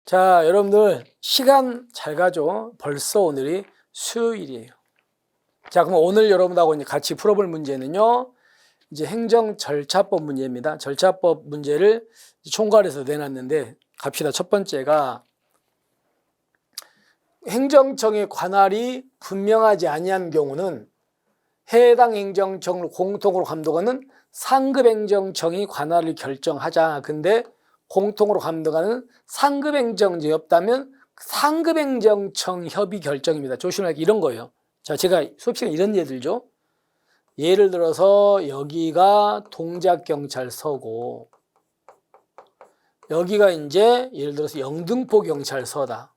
자, 여러분들 시간 잘 가죠? 벌써 오늘이 수요일이에요. 자, 그럼 오늘 여러분하고 이제 같이 풀어볼 문제는요, 이제 행정절차법 문제입니다. 절차법 문제를 총괄해서 내놨는데, 갑시다. 첫 번째가 행정청의 관할이 분명하지 아니한 경우는 해당 행정청을 공통으로 감독하는 상급행정청이 관할을 결정하자. 근데 공통으로 감독하는 상급행정청이 없다면 상급행정청 협의 결정입니다. 조심하게 이런 거예요. 자, 제가 수업 시간에 이런 예를 들죠. 예를 들어서 여기가 동작경찰서고 여기가 이제 예를 들어서 영등포경찰서다.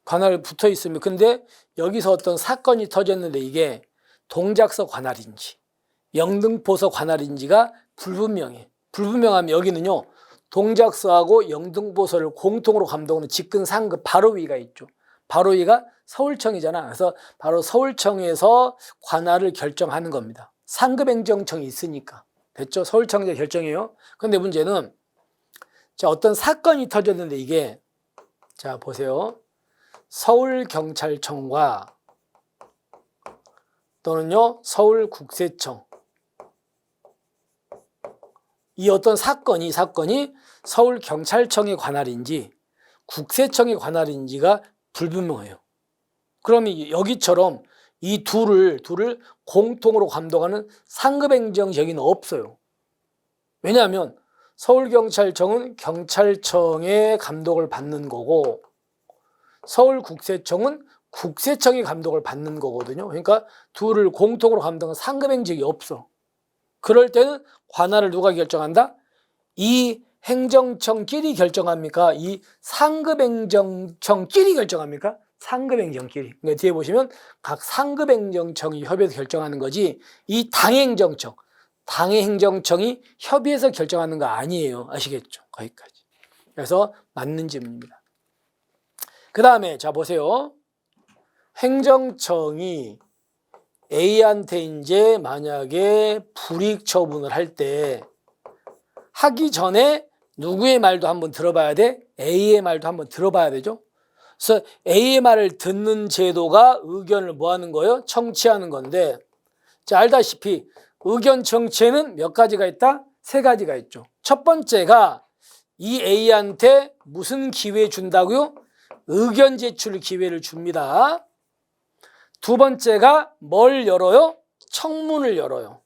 관할 붙어 있으면 근데 여기서 어떤 사건이 터졌는데 이게 동작서 관할인지 영등포서 관할인지가 불분명해. 불분명하면 여기는요 동작서하고 영등포서를 공통으로 감독하는 직근 상급 바로 위가 있죠. 바로 위가 서울청이잖아. 그래서 바로 서울청에서 관할을 결정하는 겁니다. 상급행정청이 있으니까. 됐죠? 서울청에서 결정해요. 그런데 문제는 자 어떤 사건이 터졌는데 이게 자 보세요. 서울경찰청과 또는요 서울국세청 이 어떤 사건이 서울경찰청의 관할인지 국세청의 관할인지가 불분명해요. 그러면 여기처럼 이 둘을 공통으로 감독하는 상급행정 여기는 없어요. 왜냐하면 서울경찰청은 경찰청의 감독을 받는 거고 서울국세청은 국세청의 감독을 받는 거거든요. 그러니까 둘을 공통으로 감독하는 상급행정이 없어. 그럴 때는 관할을 누가 결정한다? 이 행정청끼리 결정합니까? 이 상급행정청끼리 결정합니까? 상급행정끼리. 그러니까 뒤에 보시면 각 상급행정청이 협의해서 결정하는 거지 이 당의 행정청이 협의해서 결정하는 거 아니에요. 아시겠죠? 거기까지. 그래서 맞는 질문입니다. 그 다음에 자 보세요. 행정청이 A한테 이제 만약에 불이익 처분을 할 때 하기 전에 누구의 말도 한번 들어봐야 돼? A의 말도 한번 들어봐야 되죠. 그래서 A의 말을 듣는 제도가 의견을 뭐 하는 거예요? 청취하는 건데 자 알다시피 의견 청취에는 몇 가지가 있다? 세 가지가 있죠. 첫 번째가 이 A한테 무슨 기회 준다고요? 의견 제출 기회를 줍니다. 두 번째가 뭘 열어요? 청문을 열어요.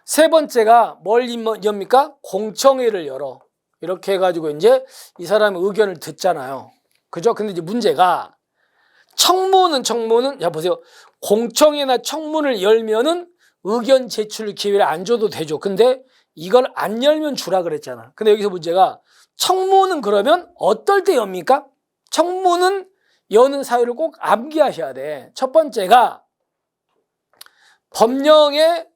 세 번째가 뭘 엽니까? 공청회를 열어. 이렇게 해가지고 이제 이 사람의 의견을 듣잖아요. 그죠? 근데 이제 문제가 청문은 야 보세요. 공청회나 청문을 열면은 의견 제출 기회를 안 줘도 되죠. 근데 이걸 안 열면 주라 그랬잖아. 근데 여기서 문제가 청문은 그러면 어떨 때 엽니까? 청문은 여는 사유를 꼭 암기하셔야 돼. 첫 번째가 법령에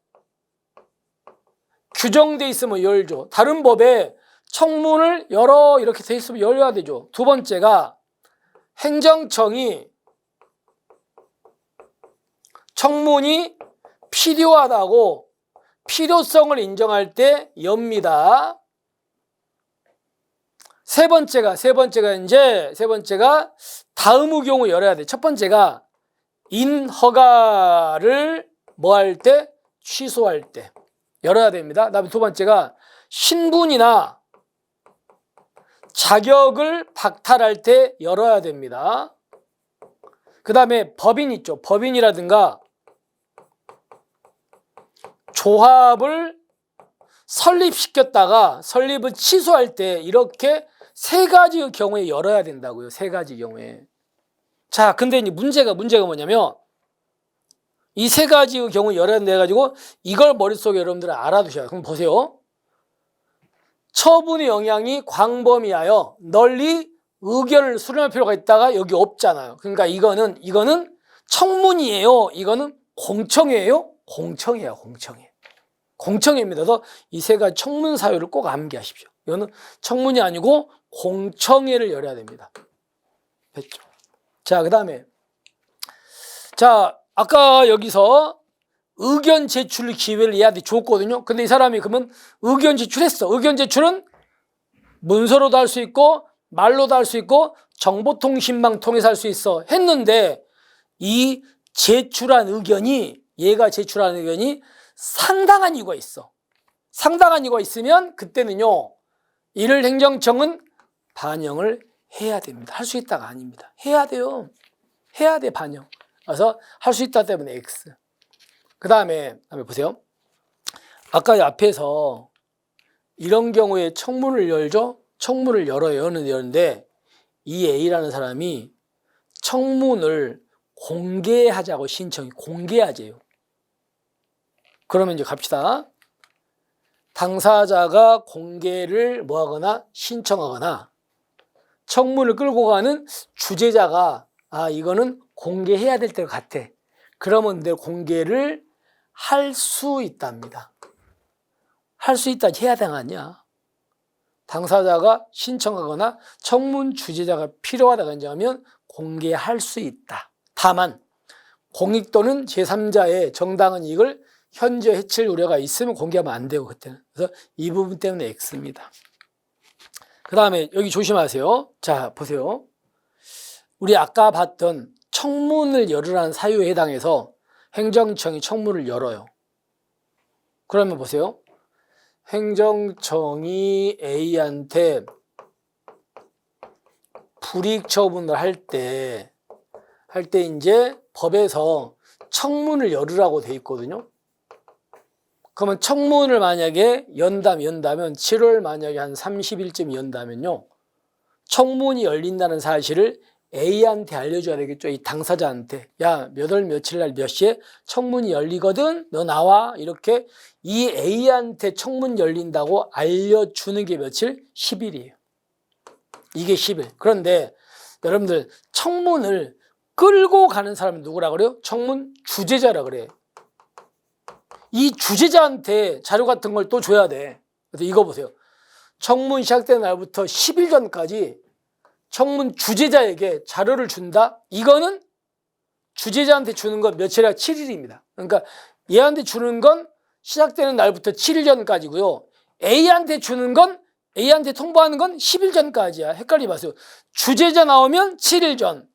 규정돼 있으면 열죠. 다른 법에 청문을 열어 이렇게 돼 있으면 열어야 되죠. 두 번째가 행정청이 청문이 필요하다고 필요성을 인정할 때 엽니다. 세 번째가 다음의 경우 열어야 돼. 첫 번째가 인허가를 뭐 할 때? 취소할 때 열어야 됩니다. 그다음에 두 번째가 신분이나 자격을 박탈할 때 열어야 됩니다. 그 다음에 법인 있죠. 법인이라든가 조합을 설립시켰다가 설립을 취소할 때 이렇게 세 가지의 경우에 열어야 된다고요. 세 가지 경우에. 자, 근데 이제 문제가 뭐냐면 이 세 가지의 경우에 열어야 된다 해가지고 이걸 머릿속에 여러분들은 알아두셔야. 그럼 보세요. 처분의 영향이 광범위하여 널리 의견을 수렴할 필요가 있다가 여기 없잖아요. 그러니까 이거는 청문이에요. 이거는 공청회예요. 공청회야, 공청회. 공청회입니다. 그래서 이 세 가지 청문 사유를 꼭 암기하십시오. 이거는 청문이 아니고 공청회를 열어야 됩니다. 됐죠? 자, 그 다음에 자 아까 여기서 의견 제출 기회를 얘한테 줬거든요. 근데 이 사람이 그러면 의견 제출했어. 의견 제출은 문서로도 할 수 있고 말로도 할 수 있고 정보통신망 통해서 할 수 있어. 했는데 이 제출한 의견이 얘가 제출한 의견이 상당한 이유가 있어. 상당한 이유가 있으면 그때는요. 이를 행정청은 반영을 해야 됩니다. 할 수 있다가 아닙니다. 해야 돼요. 해야 돼 반영. 그래서 할 수 있다 때문에 X. 그 다음에 보세요. 아까 앞에서 이런 경우에 청문을 열죠. 청문을 여는데 이 A라는 사람이 청문을 공개하자고 신청이 공개하재요. 그러면 이제 갑시다. 당사자가 공개를 뭐하거나 신청하거나 청문을 끌고 가는 주재자가 이거는 공개해야 될 것 같아. 그러면 내 공개를 할 수 있답니다. 할 수 있다 해야 되는 거 아니야. 당사자가 신청하거나 청문 주재자가 필요하다고 인정하면 공개할 수 있다. 다만 공익 또는 제3자의 정당한 이익을 현재 해칠 우려가 있으면 공개하면 안 되고 그때는. 그래서 이 부분 때문에 X입니다. 그 다음에 여기 조심하세요. 자 보세요. 우리 아까 봤던 청문을 열으라는 사유에 해당해서 행정청이 청문을 열어요. 그러면 보세요. 행정청이 A한테 불이익 처분을 할 때 이제 법에서 청문을 열으라고 돼 있거든요. 그러면 청문을 만약에 연다면 7월 만약에 한 30일쯤 연다면요. 청문이 열린다는 사실을 A한테 알려줘야 되겠죠. 이 당사자한테. 야, 몇 월 며칠 날 몇 시에 청문이 열리거든. 너 나와. 이렇게 이 A한테 청문 열린다고 알려주는 게 며칠? 10일이에요. 이게 10일. 그런데 여러분들 청문을 끌고 가는 사람은 누구라 그래요? 청문 주재자라 그래. 이 주재자한테 자료 같은 걸 또 줘야 돼. 그래서 이거 보세요. 청문 시작된 날부터 10일 전까지 청문 주재자에게 자료를 준다? 이거는 주재자한테 주는 건 며칠이야? 7일입니다. 그러니까 얘한테 주는 건 시작되는 날부터 7일 전까지고요. A한테 주는 건 A한테 통보하는 건 10일 전까지야. 헷갈리지 마세요. 주재자 나오면 7일 전,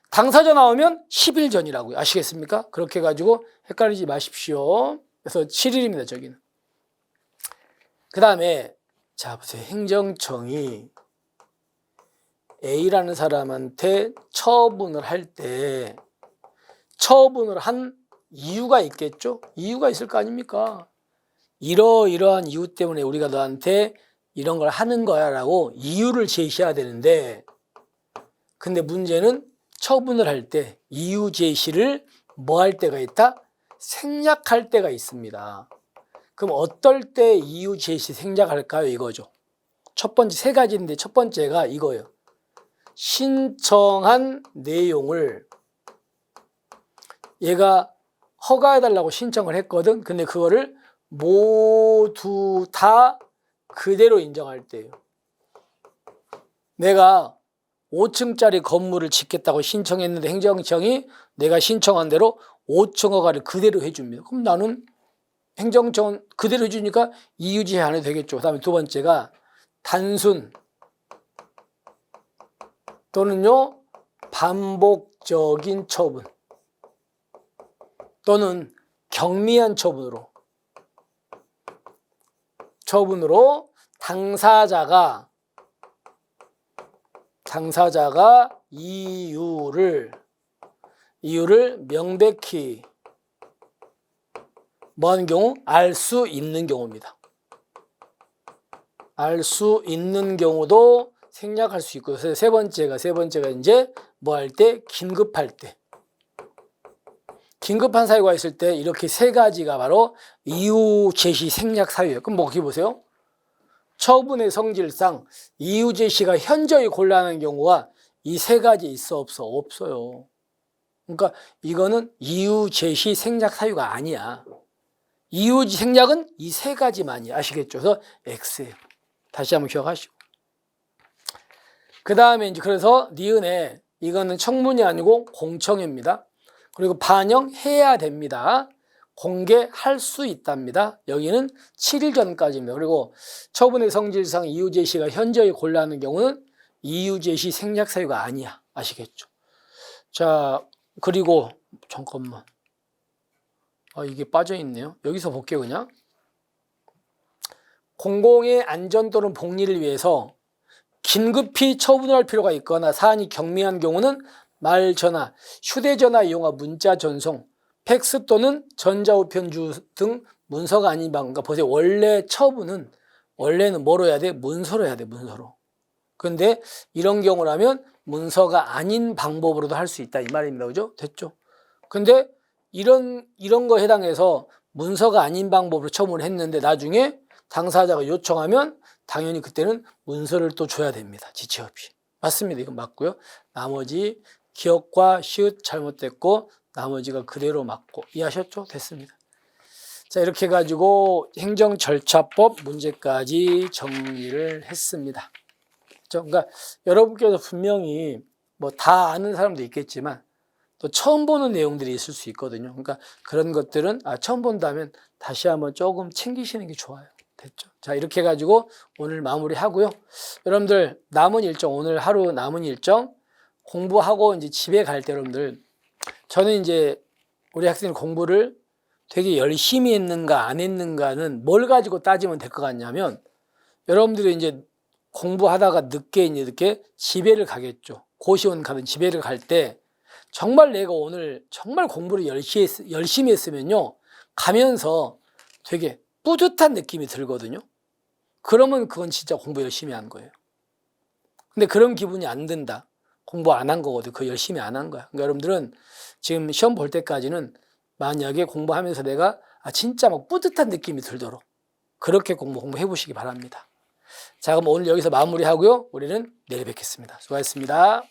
당사자 나오면 10일 전이라고요. 아시겠습니까? 그렇게 해가지고 헷갈리지 마십시오. 그래서 7일입니다. 저기는. 그 다음에 자 보세요. 행정청이 A라는 사람한테 처분을 할 때 처분을 한 이유가 있겠죠? 이유가 있을 거 아닙니까? 이러이러한 이유 때문에 우리가 너한테 이런 걸 하는 거야 라고 이유를 제시해야 되는데 근데 문제는 처분을 할 때 이유 제시를 뭐 할 때가 있다? 생략할 때가 있습니다. 그럼 어떨 때 이유 제시 생략할까요? 이거죠. 첫 번째 세 가지인데 첫 번째가 이거예요. 신청한 내용을 얘가 허가해달라고 신청을 했거든. 근데 그거를 모두 다 그대로 인정할 때예요. 내가 5층짜리 건물을 짓겠다고 신청했는데 행정청이 내가 신청한 대로 5층 허가를 그대로 해줍니다. 그럼 나는 행정청은 그대로 해주니까 이유제시 안 해도 되겠죠. 그 다음에 두 번째가 단순 또는요 반복적인 처분 또는 경미한 처분으로 당사자가 이유를 명백히 뭐 하는 경우? 알 수 있는 경우입니다. 알 수 있는 경우도 생략할 수 있고 세 번째가 이제 뭐 할 때? 긴급할 때. 긴급한 사유가 있을 때 이렇게 세 가지가 바로 이유 제시 생략 사유예요. 그럼 뭐 어떻게 보세요? 처분의 성질상 이유 제시가 현저히 곤란한 경우가 이 세 가지 있어 없어? 없어요. 그러니까 이거는 이유 제시 생략 사유가 아니야. 이유 생략은 이 세 가지만이야. 아시겠죠? 그래서 X예요. 다시 한번 기억하시고. 그 다음에 이제 그래서 니은에 이거는 청문이 아니고 공청회입니다. 그리고 반영해야 됩니다. 공개할 수 있답니다. 여기는 7일 전까지입니다. 그리고 처분의 성질상 이유 제시가 현저히 곤란한 경우는 이유 제시 생략 사유가 아니야. 아시겠죠? 자, 그리고 잠깐만. 이게 빠져 있네요. 여기서 볼게요, 그냥. 공공의 안전 또는 복리를 위해서 긴급히 처분을 할 필요가 있거나 사안이 경미한 경우는 말 전화, 휴대전화 이용과 문자 전송, 팩스 또는 전자우편주 등 문서가 아닌 방법. 그러니까 보세요. 원래 처분은 원래는 뭐로 해야 돼? 문서로 해야 돼. 문서로. 근데 이런 경우라면 문서가 아닌 방법으로도 할 수 있다 이 말입니다. 그죠? 됐죠? 근데 이런 거 해당해서 문서가 아닌 방법으로 처분을 했는데 나중에 당사자가 요청하면 당연히 그때는 문서를 또 줘야 됩니다. 지체 없이. 맞습니다. 이건 맞고요. 나머지 기억과 시읒 잘못됐고 나머지가 그대로 맞고 이해하셨죠? 됐습니다. 자, 이렇게 해가지고 행정절차법 문제까지 정리를 했습니다. 그러니까 여러분께서 분명히 뭐 다 아는 사람도 있겠지만 또 처음 보는 내용들이 있을 수 있거든요. 그러니까 그런 것들은 처음 본다면 다시 한번 조금 챙기시는 게 좋아요. 됐죠? 자, 이렇게 해가지고 오늘 마무리하고요. 여러분들 남은 일정, 오늘 하루 남은 일정 공부하고 이제 집에 갈 때 여러분들 저는 이제 우리 학생들 공부를 되게 열심히 했는가 안 했는가는 뭘 가지고 따지면 될 것 같냐면 여러분들이 이제 공부하다가 늦게 집에를 가겠죠. 고시원 가든 집에를 갈 때 정말 내가 오늘 정말 공부를 열심히 했으면요. 가면서 되게 뿌듯한 느낌이 들거든요. 그러면 그건 진짜 공부 열심히 한 거예요. 근데 그런 기분이 안 든다. 공부 안 한 거거든. 그 열심히 안 한 거야. 그러니까 여러분들은 지금 시험 볼 때까지는 만약에 공부하면서 내가 진짜 막 뿌듯한 느낌이 들도록 그렇게 공부해 보시기 바랍니다. 자, 그럼 오늘 여기서 마무리하고요. 우리는 내일 뵙겠습니다. 수고하셨습니다.